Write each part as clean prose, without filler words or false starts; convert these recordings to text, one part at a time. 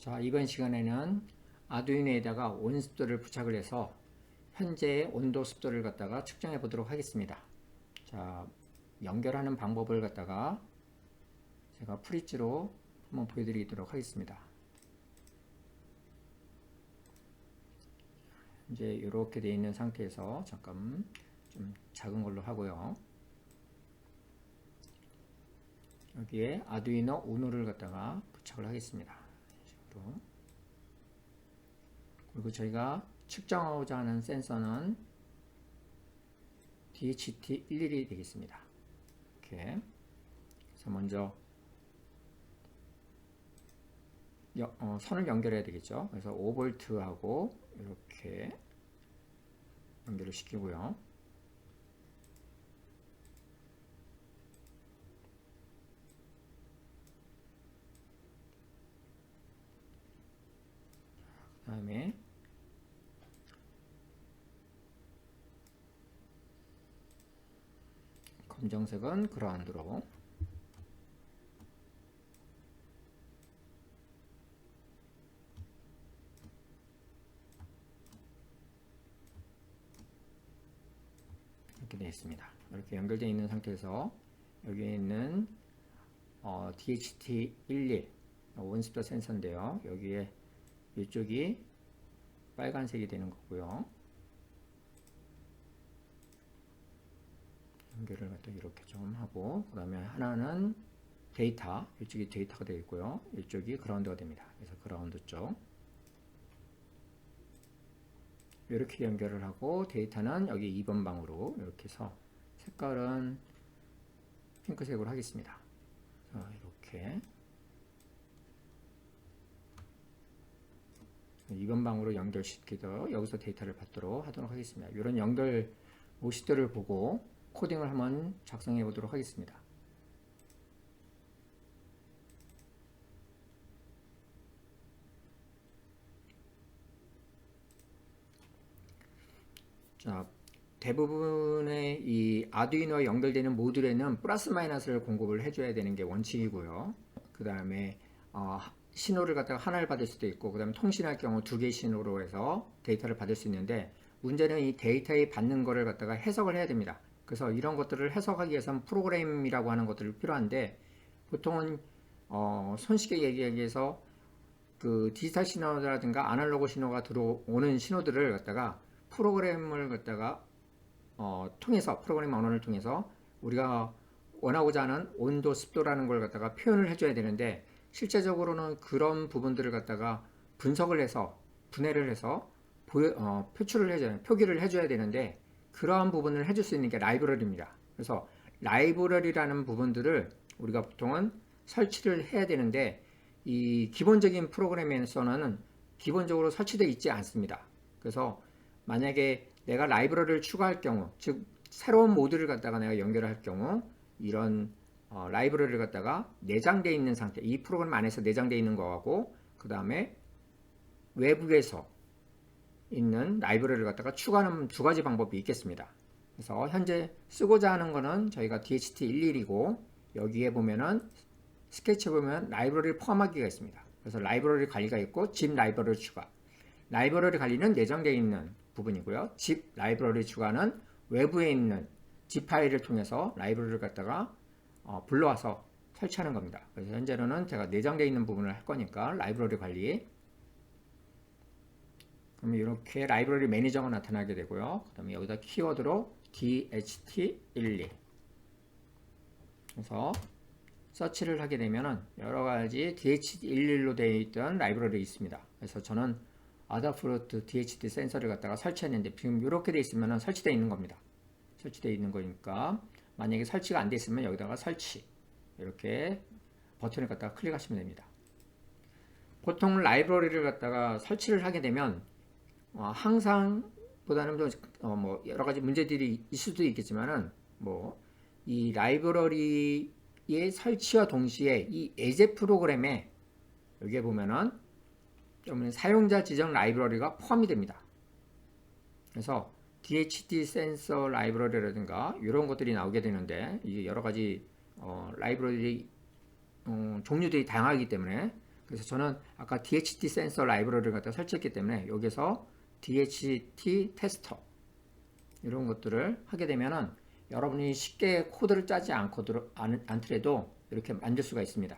자, 이번 시간에는 아두이노에다가 온습도를 부착을 해서 현재의 온도 습도를 갖다가 측정해 보도록 하겠습니다. 자, 연결하는 방법을 갖다가 제가 프리츠로 한번 보여드리도록 하겠습니다. 이제 이렇게 되어 있는 상태에서 잠깐 좀 작은 걸로 하고요. 여기에 아두이노 우노를 갖다가 부착을 하겠습니다. 그리고 저희가 측정하고자 하는 센서는 DHT11이 되겠습니다. 이렇게. 그래서 먼저 선을 연결해야 되겠죠. 그래서 5V하고 이렇게 연결을 시키고요. 그 다음에 검정색은 그라운드로, 이렇게 되어 있습니다. 이렇게 연결되어 있는 상태에서 여기에 있는 DHT11 온습도 센서인데요. 여기에 이쪽이 빨간색이 되는 거고요. 연결을 갖다 이렇게 좀 하고, 그 다음에 하나는 데이터, 이쪽이 데이터가 되어 있고요. 이쪽이 그라운드가 됩니다. 그래서 그라운드 쪽 이렇게 연결을 하고, 데이터는 여기 2번 방으로 이렇게 해서 색깔은 핑크색으로 하겠습니다. 자, 이렇게 2번 방으로 연결시키도록 여기서 데이터를 받도록 하도록 하겠습니다. 이런 연결 모시들을 보고 코딩을 한번 작성해 보도록 하겠습니다. 자, 대부분의 이 아두이노와 연결되는 모듈에는 플러스 마이너스를 공급을 해줘야 되는 게 원칙이고요. 그 다음에 신호를 갖다가 하나를 받을 수도 있고, 그 다음에 통신할 경우 2개의 신호로 해서 데이터를 받을 수 있는데, 문제는 이 데이터에 받는 거를 갖다가 해석을 해야 됩니다. 그래서 이런 것들을 해석하기 위해서는 프로그램이라고 하는 것들이 필요한데, 보통은 손쉽게 얘기하기 위해서 그 디지털 신호라든가 아날로그 신호가 들어오는 신호들을 갖다가 프로그램을 갖다가 통해서, 프로그램 언어를 통해서 우리가 원하고자 하는 온도, 습도라는 걸 갖다가 표현을 해줘야 되는데, 실제적으로는 그런 부분들을 갖다가 분석을 해서, 분해를 해서 표출을 해줘야, 표기를 해줘야 되는데, 그러한 부분을 해줄 수 있는 게 라이브러리입니다. 그래서 라이브러리라는 부분들을 우리가 보통은 설치를 해야 되는데, 이 기본적인 프로그램에서는 기본적으로 설치되어 있지 않습니다. 그래서 만약에 내가 라이브러리를 추가할 경우, 즉 새로운 모듈을 갖다가 내가 연결할 경우, 이런 라이브러리를 갖다가 내장되어 있는 상태, 이 프로그램 안에서 내장되어 있는 거하고, 그 다음에 외부에서 있는 라이브러리를 갖다가 추가하는 두 가지 방법이 있겠습니다. 그래서 현재 쓰고자 하는 거는 저희가 DHT11이고, 여기에 보면은 스케치에 보면 라이브러리를 포함하기가 있습니다. 그래서 라이브러리 관리가 있고, zip 라이브러리 추가. 라이브러리 관리는 내장되어 있는 부분이고요. zip 라이브러리 추가는 외부에 있는 zip 파일을 통해서 라이브러리를 갖다가 불러와서 설치하는 겁니다. 그래서 현재로는 제가 내장되어 있는 부분을 할 거니까 라이브러리 관리. 그러면 이렇게 라이브러리 매니저가 나타나게 되고요. 그 다음에 여기다 키워드로 DHT12. 그래서 서치를 하게 되면은 여러 가지 DHT11로 되어 있던 라이브러리 있습니다. 그래서 저는 아다프루트 DHT 센서를 갖다가 설치했는데, 지금 이렇게 되어 있으면 설치되어 있는 겁니다. 설치되어 있는 거니까, 만약에 설치가 안 되어 있으면 여기다가 설치, 이렇게 버튼을 갖다가 클릭하시면 됩니다. 보통 라이브러리를 갖다가 설치를 하게 되면 항상 보다는 뭐 여러 가지 문제들이 있을 수도 있겠지만은, 뭐 이 라이브러리의 설치와 동시에 이 예제 프로그램에 여기에 보면은 사용자 지정 라이브러리가 포함이 됩니다. 그래서 DHT 센서 라이브러리라든가 이런 것들이 나오게 되는데, 이게 여러 가지 라이브러리 종류들이 다양하기 때문에 그래서 저는 아까 DHT 센서 라이브러리를 갖다 설치했기 때문에 여기서 DHT 테스터 이런 것들을 하게 되면은 여러분이 쉽게 코드를 짜지 않더라도 이렇게 만들 수가 있습니다.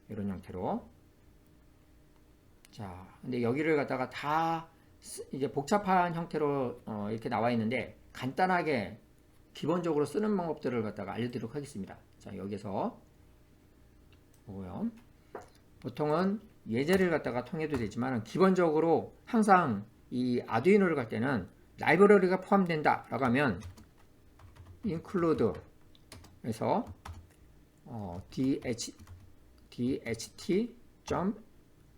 이런 형태로. 자, 근데 여기를 갖다가 다 이제 복잡한 형태로 이렇게 나와 있는데 간단하게 기본적으로 쓰는 방법들을 갖다가 알려드리도록 하겠습니다. 자, 여기서 보고요. 보통은 예제를 갖다가 통해도 되지만 기본적으로 항상 이 아두이노를 갈 때는 라이브러리가 포함된다 라고 하면 include 에서 dht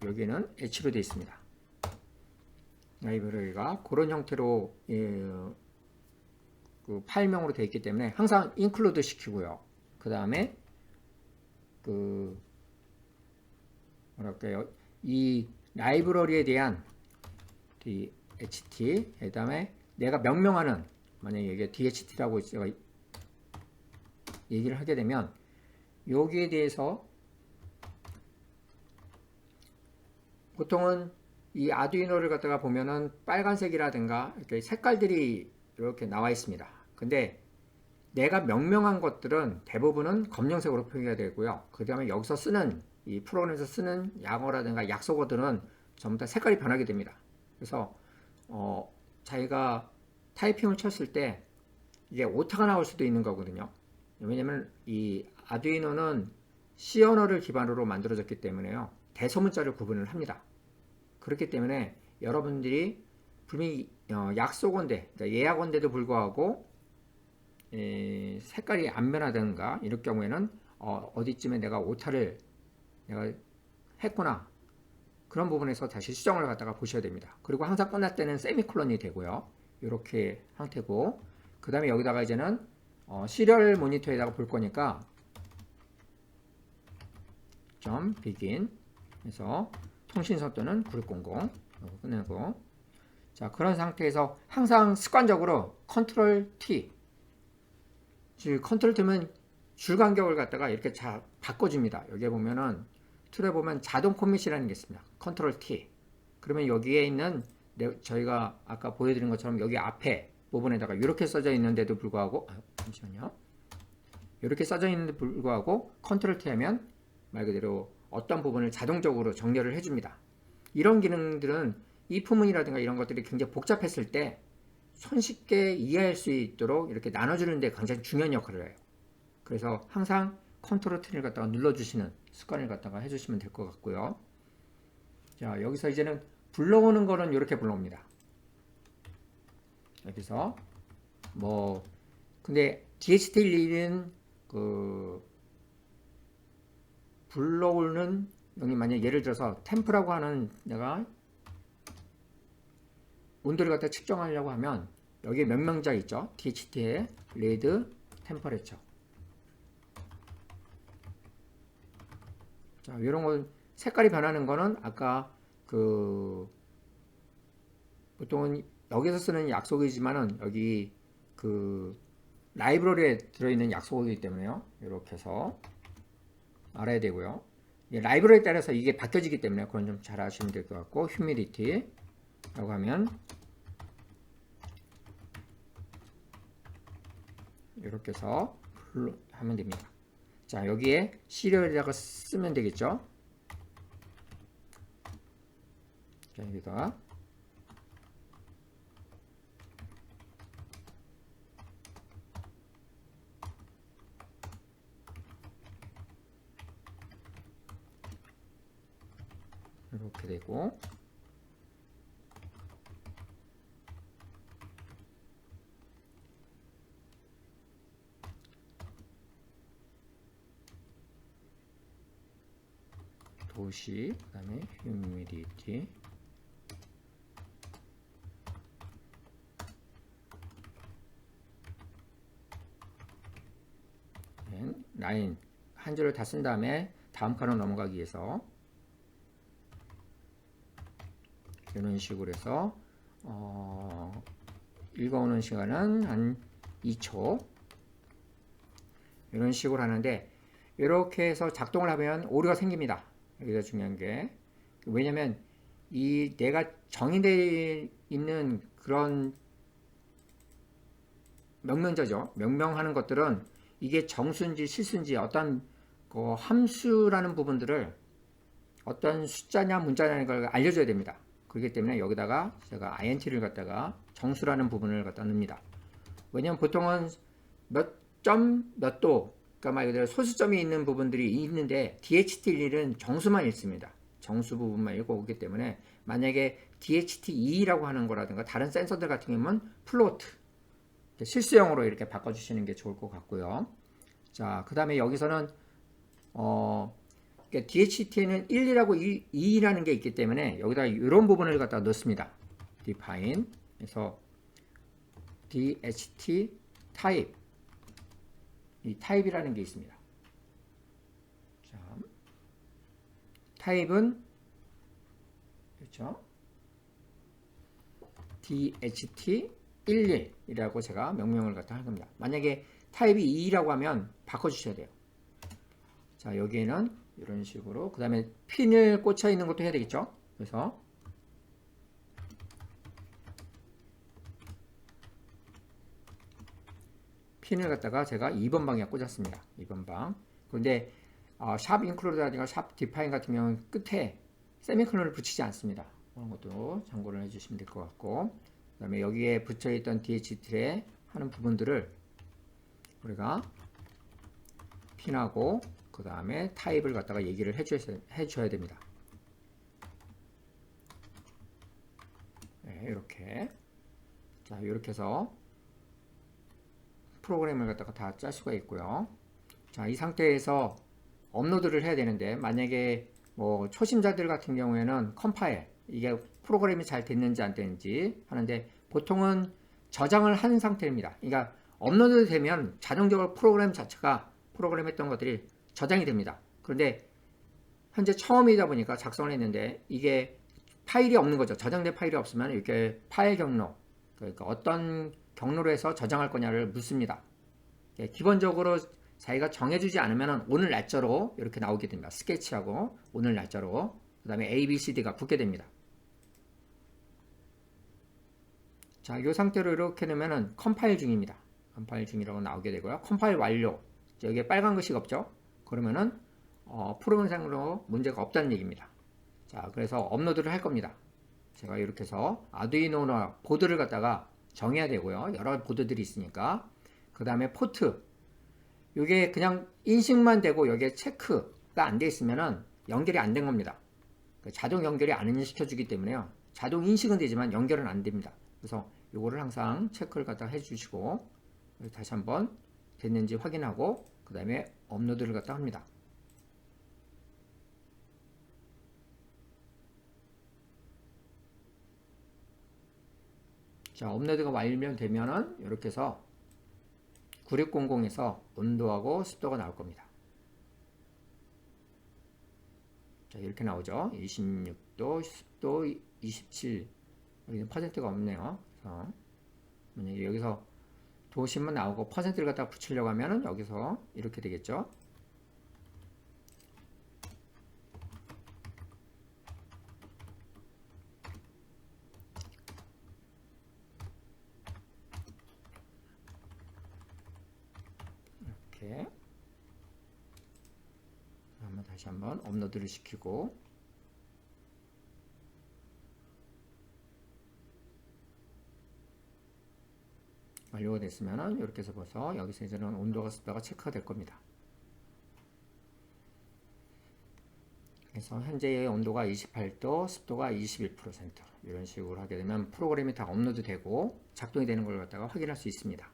여기는 h로 되어 있습니다. 라이브러리가 그런 형태로 그 파일명으로 되어 있기 때문에 항상 include 시키고요. 그 다음에 뭐랄까요, 이 라이브러리에 대한 DHT, 그 다음에 내가 명명하는, 만약에 이게 DHT라고 제가 얘기를 하게 되면 여기에 대해서 보통은 이 아두이노를 갖다가 보면은 빨간색이라든가 이렇게 색깔들이 이렇게 나와 있습니다. 근데 내가 명명한 것들은 대부분은 검정색으로 표기가 되고요. 그 다음에 여기서 쓰는 이 프로그램에서 쓰는 약어라든가 약속어들은 전부 다 색깔이 변하게 됩니다. 그래서 자기가 타이핑을 쳤을 때 이게 오타가 나올 수도 있는 거거든요. 왜냐면 이 아두이노는 C 언어를 기반으로 만들어졌기 때문에요. 대소문자를 구분을 합니다. 그렇기 때문에 여러분들이 분명히 약속어인데, 그러니까 예약어인데도 불구하고 색깔이 안 변하든가 이럴 경우에는 어디쯤에 내가 오타를 내가 했구나, 그런 부분에서 다시 수정을 갖다가 보셔야 됩니다. 그리고 항상 끝날 때는 세미콜론이 되고요. 이렇게 상태고, 그 다음에 여기다가 이제는 시리얼 모니터에다가 볼 거니까 .begin 해서 통신 속도는 9600 끝내고, 자, 그런 상태에서 항상 습관적으로 컨트롤 T, 즉 컨트롤 T면 줄 간격을 갖다가 이렇게 잘 바꿔줍니다. 여기에 보면은 툴에 보면 자동 코밋이라는 게 있습니다. 컨트롤 T. 그러면 여기에 있는 저희가 아까 보여드린 것처럼 여기 앞에 부분에다가 이렇게 써져 있는데도 불구하고, 잠시만요. 이렇게 써져 있는데도 불구하고 컨트롤 T 하면 말 그대로 어떤 부분을 자동적으로 정렬을 해줍니다. 이런 기능들은 if문이라든가 이런 것들이 굉장히 복잡했을 때 손쉽게 이해할 수 있도록 이렇게 나눠주는 데 굉장히 중요한 역할을 해요. 그래서 항상 컨트롤 T를 갖다가 눌러주시는 습관을 갖다가 해주시면 될 것 같고요. 자, 여기서 이제는 불러오는 거는 이렇게 불러옵니다. 여기서 근데 DHT1은 불러오는, 여기 만약 예를 들어서 템프라고 하는 내가 온도를 갖다 측정하려고 하면 여기에 명명자 있죠. DHT의 레드 템퍼레처. 자, 이런 건 색깔이 변하는 거는 아까 보통은 여기서 쓰는 약속이지만은 여기 라이브러리에 들어있는 약속이기 때문에요. 이렇게 해서 알아야 되고요. 라이브러리에 따라서 이게 바뀌어지기 때문에 그건 좀 잘 아시면 될 것 같고, 휴미디티 라고 하면 이렇게 해서 하면 됩니다. 자, 여기에 시리얼에다가 쓰면 되겠죠. 자, 여기다가 이렇게 되고, 도시, 그 다음에 휴미디티, 라인 한 줄을 다 쓴 다음에 다음 칸으로 넘어가기 위해서 이런 식으로 해서 읽어오는 시간은 한 2초 이런 식으로 하는데, 이렇게 해서 작동을 하면 오류가 생깁니다. 여기가 중요한 게, 왜냐면 이 내가 정의되어 있는 그런 명명자죠. 명명하는 것들은 이게 정수인지 실수인지 어떤 그 함수라는 부분들을 어떤 숫자냐 문자냐는 걸 알려줘야 됩니다. 그렇기 때문에 여기다가 제가 int를 갖다가 정수라는 부분을 갖다 넣습니다. 왜냐면 보통은 몇 점 몇 도, 그러니까 말 그대로 소수점이 있는 부분들이 있는데 DHT1은 정수만 읽습니다. 정수 부분만 읽고 오기 때문에 만약에 DHT2라고 하는 거라든가 다른 센서들 같은 경우는 플로트, 실수형으로 이렇게 바꿔주시는 게 좋을 것 같고요. 자, 그 다음에 여기서는 DHT에는 1, 2라고 2라는 게 있기 때문에 여기다 이런 부분을 갖다 넣습니다. define. 그래서 DHT type. 이 타입이라는 게 있습니다. 자, 타입은 그렇죠? DHT11이라고 제가 명명을 갖다 할 겁니다. 만약에 타입이 2라고 하면 바꿔주셔야 돼요. 자, 여기에는 이런 식으로, 그 다음에 핀을 꽂혀 있는 것도 해야 되겠죠. 그래서 핀을 갖다가 제가 2번 방에 꽂았습니다. 2번 방. 그런데 샵 인클루드라든가 샵 디파인 같은 경우는 끝에 세미콜론을 붙이지 않습니다. 그런 것도 참고를 해주시면 될 것 같고, 그 다음에 여기에 붙여있던 DHT에 하는 부분들을 우리가 핀하고 그 다음에 타입을 갖다가 얘기를 해줘야 됩니다. 네, 이렇게. 자, 이렇게 해서 프로그램을 갖다가 다 짤 수가 있고요. 자, 이 상태에서 업로드를 해야 되는데, 만약에 뭐 초심자들 같은 경우에는 컴파일, 이게 프로그램이 잘 됐는지 안 됐는지 하는데, 보통은 저장을 한 상태입니다. 그러니까 업로드 되면 자동적으로 프로그램 자체가 프로그램 했던 것들이 저장이 됩니다. 그런데 현재 처음이다 보니까 작성을 했는데 이게 파일이 없는 거죠. 저장된 파일이 없으면 이렇게 파일 경로, 그러니까 어떤 경로로 해서 저장할 거냐를 묻습니다. 기본적으로 자기가 정해주지 않으면 오늘 날짜로 이렇게 나오게 됩니다. 스케치하고 오늘 날짜로, 그 다음에 A, B, C, D가 붙게 됩니다. 자, 이 상태로 이렇게 되면은 컴파일 중입니다. 컴파일 중이라고 나오게 되고요. 컴파일 완료. 여기에 빨간 글씨가 없죠? 그러면은 프로그램상으로 문제가 없다는 얘기입니다. 자, 그래서 업로드를 할 겁니다. 제가 이렇게 해서 아두이노나 보드를 갖다가 정해야 되고요. 여러 보드들이 있으니까. 그 다음에 포트. 이게 그냥 인식만 되고 여기에 체크가 안 돼 있으면은 연결이 안 된 겁니다. 자동 연결이 안 시켜주기 때문에요. 자동 인식은 되지만 연결은 안 됩니다. 그래서 이거를 항상 체크를 갖다 해주시고, 다시 한번 됐는지 확인하고, 그 다음에 업로드를 갖다 합니다. 자, 업로드가 완료되면은 이렇게 해서 9600에서 온도하고 습도가 나올 겁니다. 자, 이렇게 나오죠. 26도, 습도 27. 여기는 퍼센트가 없네요. 그래서 만약에 여기서 도심만 나오고 퍼센트를 갖다 붙이려고 하면은 여기서 이렇게 되겠죠. 이렇게. 다시 한번 업로드를 시키고, 완료가 됐으면 이렇게 해서 벌써 여기서 이제는 온도가 습도가 체크가 될 겁니다. 그래서 현재의 온도가 28도, 습도가 21%, 이런 식으로 하게 되면 프로그램이 다 업로드 되고 작동이 되는 걸 갖다가 확인할 수 있습니다.